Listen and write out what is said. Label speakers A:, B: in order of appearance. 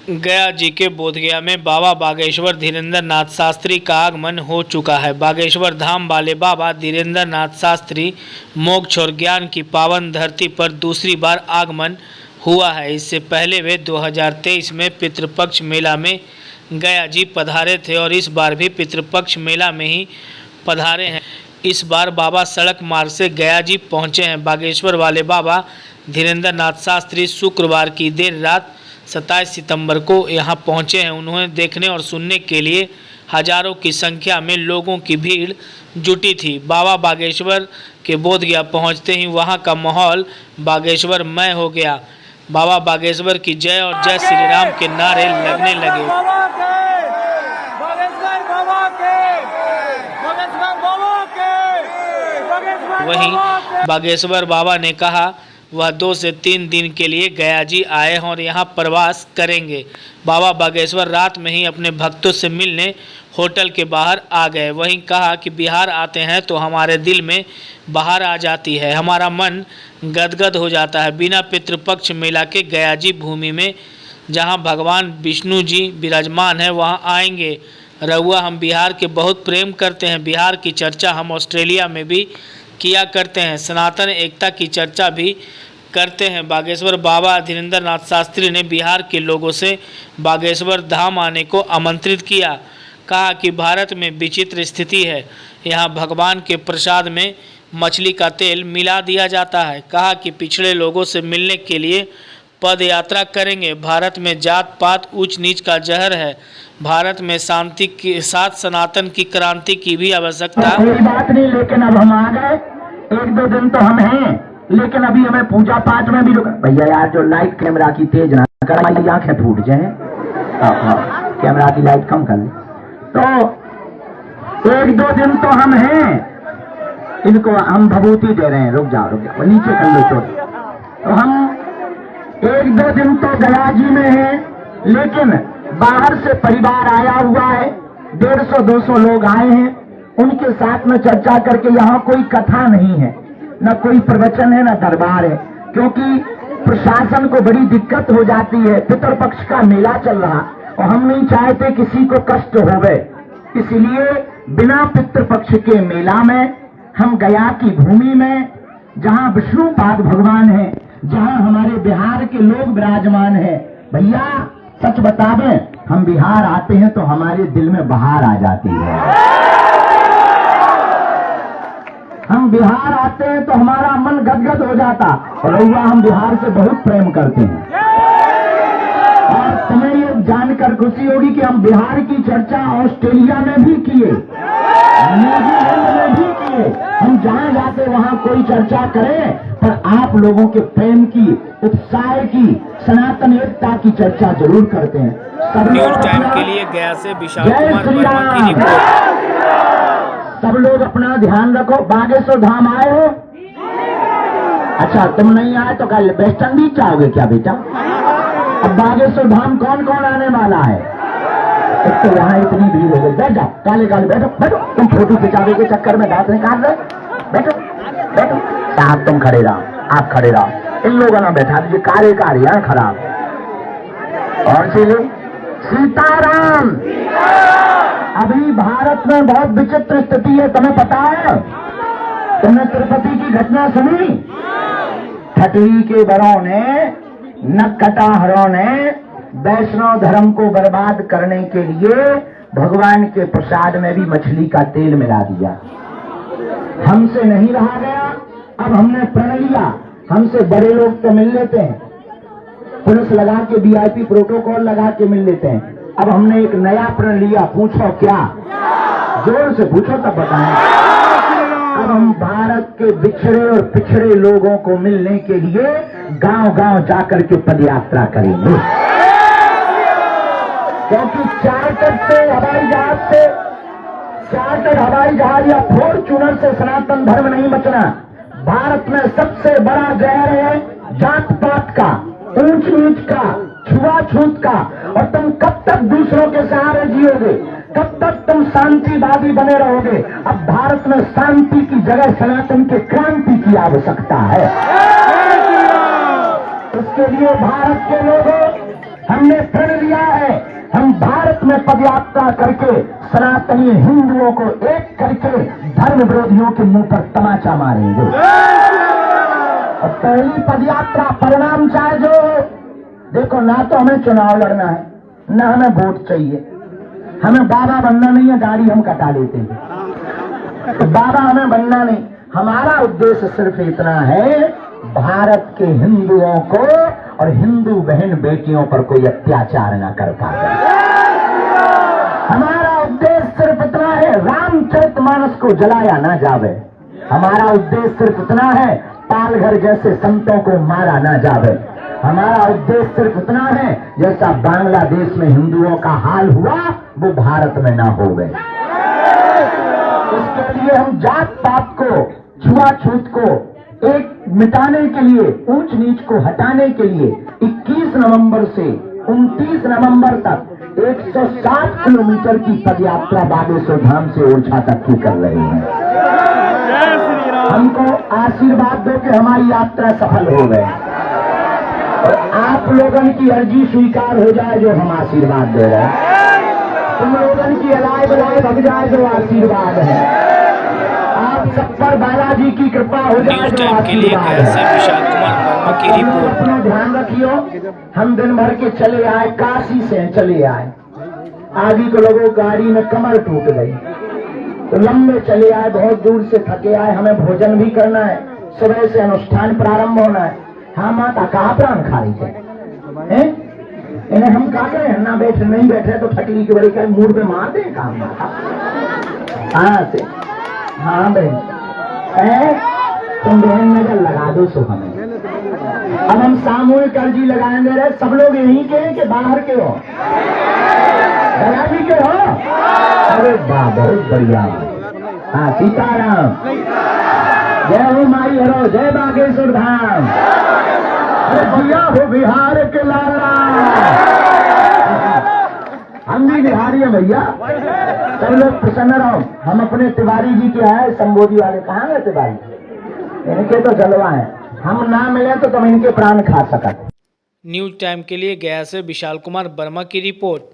A: गया जी के बोधगया में बाबा बागेश्वर धीरेन्द्र नाथ शास्त्री का आगमन हो चुका है। बागेश्वर धाम वाले बाबा धीरेन्द्र नाथ शास्त्री मोक्ष और ज्ञान की पावन धरती पर दूसरी बार आगमन हुआ है। इससे पहले वे 2023 में पितृपक्ष मेला में गया जी पधारे थे और इस बार भी पितृपक्ष मेला में ही पधारे हैं। इस बार बाबा सड़क मार्ग से गया जी पहुँचे हैं। बागेश्वर वाले बाबा धीरेन्द्र नाथ शास्त्री शुक्रवार की देर रात 27 सितंबर को यहां पहुंचे हैं। उन्हें देखने और सुनने के लिए हजारों की संख्या में लोगों की भीड़ जुटी थी। बाबा बागेश्वर के बोधगया पहुंचते ही वहां का माहौल बागेश्वरमय हो गया। बाबा बागेश्वर की जय और जय श्री राम के नारे लगने लगे। वहीं बागेश्वर बाबा ने कहा वह 2 से 3 दिन के लिए गया जी आए हैं और यहाँ प्रवास करेंगे। बाबा बागेश्वर रात में ही अपने भक्तों से मिलने होटल के बाहर आ गए। वहीं कहा कि बिहार आते हैं तो हमारे दिल में बाहर आ जाती है, हमारा मन गदगद हो जाता है। बिना पितृपक्ष मेला के गया जी भूमि में जहाँ भगवान विष्णु जी विराजमान है वहाँ आएंगे। रहुआ हम बिहार के बहुत प्रेम करते हैं। बिहार की चर्चा हम ऑस्ट्रेलिया में भी किया करते हैं, सनातन एकता की चर्चा भी करते हैं। बागेश्वर बाबा धीरेन्द्र नाथ शास्त्री ने बिहार के लोगों से बागेश्वर धाम आने को आमंत्रित किया। कहा कि भारत में विचित्र स्थिति है, यहाँ भगवान के प्रसाद में मछली का तेल मिला दिया जाता है। कहा कि पिछड़े लोगों से मिलने के लिए पद यात्रा करेंगे। भारत में जात पात ऊंच नीच का जहर है। भारत में शांति के साथ सनातन की क्रांति की भी आवश्यकता।
B: कोई बात नहीं, लेकिन अब हम आ गए। 1-2 दिन तो हम हैं, लेकिन अभी हमें पूजा पाठ में भी भैया यार जो लाइट कैमरा की तेज ना कर, हमारी आंखें फूट जाए। कैमरा की लाइट कम कर ले। तो 1-2 दिन तो हम हैं, इनको हम भभूति दे रहे हैं। रुक जाओ नीचे कर लो छोड़। तो हम 1-2 दिन तो गया जी में हैं, लेकिन बाहर से परिवार आया हुआ है। 150-200 लोग आए हैं। उनके साथ में चर्चा करके यहाँ कोई कथा नहीं है, न कोई प्रवचन है, न दरबार है, क्योंकि प्रशासन को बड़ी दिक्कत हो जाती है। पितृपक्ष का मेला चल रहा और हम नहीं चाहते किसी को कष्ट होवे, इसलिए बिना पितृपक्ष के मेला में हम गया की भूमि में जहाँ विष्णुपाद भगवान है, जहाँ हमारे बिहार के लोग विराजमान है। भैया सच बतावे, हम बिहार आते हैं तो हमारे दिल में बहार आ जाती है। हम बिहार आते हैं तो हमारा मन गदगद हो जाता। और हम बिहार से बहुत प्रेम करते हैं। और तुम्हें ये जानकर खुशी होगी कि हम बिहार की चर्चा ऑस्ट्रेलिया में भी किए, न्यूजीलैंड में भी किए। हम जहां जाते वहां कोई चर्चा करे, पर आप लोगों के प्रेम की, उत्साह की, सनातन एकता की चर्चा जरूर करते हैं।
A: न्यूज़ टाइम के लिए गया से विशाल कुमार वर्मा की रिपोर्ट।
B: सब लोग अपना ध्यान रखो। बागेश्वर धाम आए हो? अच्छा, तुम नहीं आए तो कल वेस्ट इंडीज जाओगे क्या बेटा? अब बागेश्वर धाम कौन कौन आने वाला है? एक तो यहाँ इतनी भीड़ हो गई। बैठ जाओ, काले काले बैठो बैठो। तुम फोटो खिंचावे के चक्कर में दांत निकाल रहे। बैठो बैठो साहब, तुम खड़े रहो, आप खड़े रहो। इन लोगों ने बैठा दीजिए, काले काले हैं खराब। और चलिए सीताराम। अभी भारत में बहुत विचित्र स्थिति है, तुम्हें पता है? तुमने तिरुपति की घटना सुनी? ठटरी के बड़ों ने, नक्कटाहरों ने वैष्णव धर्म को बर्बाद करने के लिए भगवान के प्रसाद में भी मछली का तेल मिला दिया। हमसे नहीं रहा गया, अब हमने प्रण लिया। हमसे बड़े लोग तो मिल लेते हैं, पुलिस लगा के वीआईपी प्रोटोकॉल लगा के मिल लेते हैं। अब हमने एक नया प्रण लिया। पूछो क्या? जोर से पूछो तब बताएं। अब हम भारत के बिछड़े और पिछड़े लोगों को मिलने के लिए गांव-गांव जाकर के पदयात्रा करेंगे, क्योंकि चार्टर्ड से हवाई जहाज या फॉर्च्यूनर से सनातन धर्म नहीं बचना। भारत में सबसे बड़ा जहर है जात पात का, ऊंच नीच का, छुआछूत का। और तुम कब तक दूसरों के सहारे जियोगे? कब तक तुम शांतिवादी बने रहोगे? अब भारत में शांति की जगह सनातन के क्रांति की आवश्यकता है। इसके लिए भारत के लोगों हमने प्रण लिया है, हम भारत में पदयात्रा करके सनातनी हिंदुओं को एक करके धर्म विरोधियों के मुंह पर तमाचा मारेंगे। और पहली पदयात्रा परिणाम चाहे जो देखो, ना तो हमें चुनाव लड़ना है, ना हमें वोट चाहिए, हमें बाबा बनना नहीं है, गाड़ी हम कटा लेते हैं, तो बाबा हमें बनना नहीं। हमारा उद्देश्य सिर्फ इतना है, भारत के हिंदुओं को और हिंदू बहन बेटियों पर कोई अत्याचार न कर पाए। हमारा उद्देश्य सिर्फ इतना है, रामचरितमानस को जलाया ना जावे। हमारा उद्देश्य सिर्फ इतना है, पालघर जैसे संतों को मारा ना जावे। हमारा उद्देश्य सिर्फ इतना है, जैसा बांग्लादेश में हिंदुओं का हाल हुआ वो भारत में ना हो गए। इसके लिए हम जात पात को, छुआछूत को एक मिटाने के लिए, ऊंच नीच को हटाने के लिए 21 नवंबर से 29 नवंबर तक 160 किलोमीटर की पदयात्रा बागेश्वर धाम से ओरछा तक की कर रहे हैं। हमको आशीर्वाद दो कि हमारी यात्रा सफल हो गए और आप लोगन की अर्जी स्वीकार हो जाए जो हम आशीर्वाद दे रहे हैं। तुम लोगन की अलाय बलाय भग जाए जो आशीर्वाद है। आप सब पर बालाजी की कृपा हो जाए जो आशीर्वाद है। अपना ध्यान रखियो, हम दिन भर के चले आए, काशी से चले आए, आगे को लोगों गाड़ी में कमर टूट गई, तो लंबे चले आए, बहुत दूर से थके आए, हमें भोजन भी करना है, सुबह से अनुष्ठान प्रारंभ होना है। हाँ माता कहा प्राण खा रही थे, इन्हें हम कहा करें ना बैठे, नहीं बैठे तो ठकली की बड़ी का मूड पे मार दे काम माता। हाँ से हाँ बहन, तुम बहन नजर लगा दो सो हमें। अब हम सामूहिक अर्जी लगाए दे रहे, सब लोग यहीं के हैं कि बाहर के हो? बालाजी के हो? अरे वाह, बहुत बढ़िया। हाँ सीताराम, जय हो माई हरो, जय बागेश्वर धाम। अरे भैया हो बिहार के लाला, हम भी बिहारी हैं भैया, सब लोग प्रसन्न रहो। हम अपने तिवारी जी के आए, संबोधी वाले कहाँ गए तिवारी, इनके तो जलवा है, हम ना मिले तो तुम इनके प्राण खा सकते।
A: न्यूज टाइम के लिए गया से विशाल कुमार वर्मा की रिपोर्ट।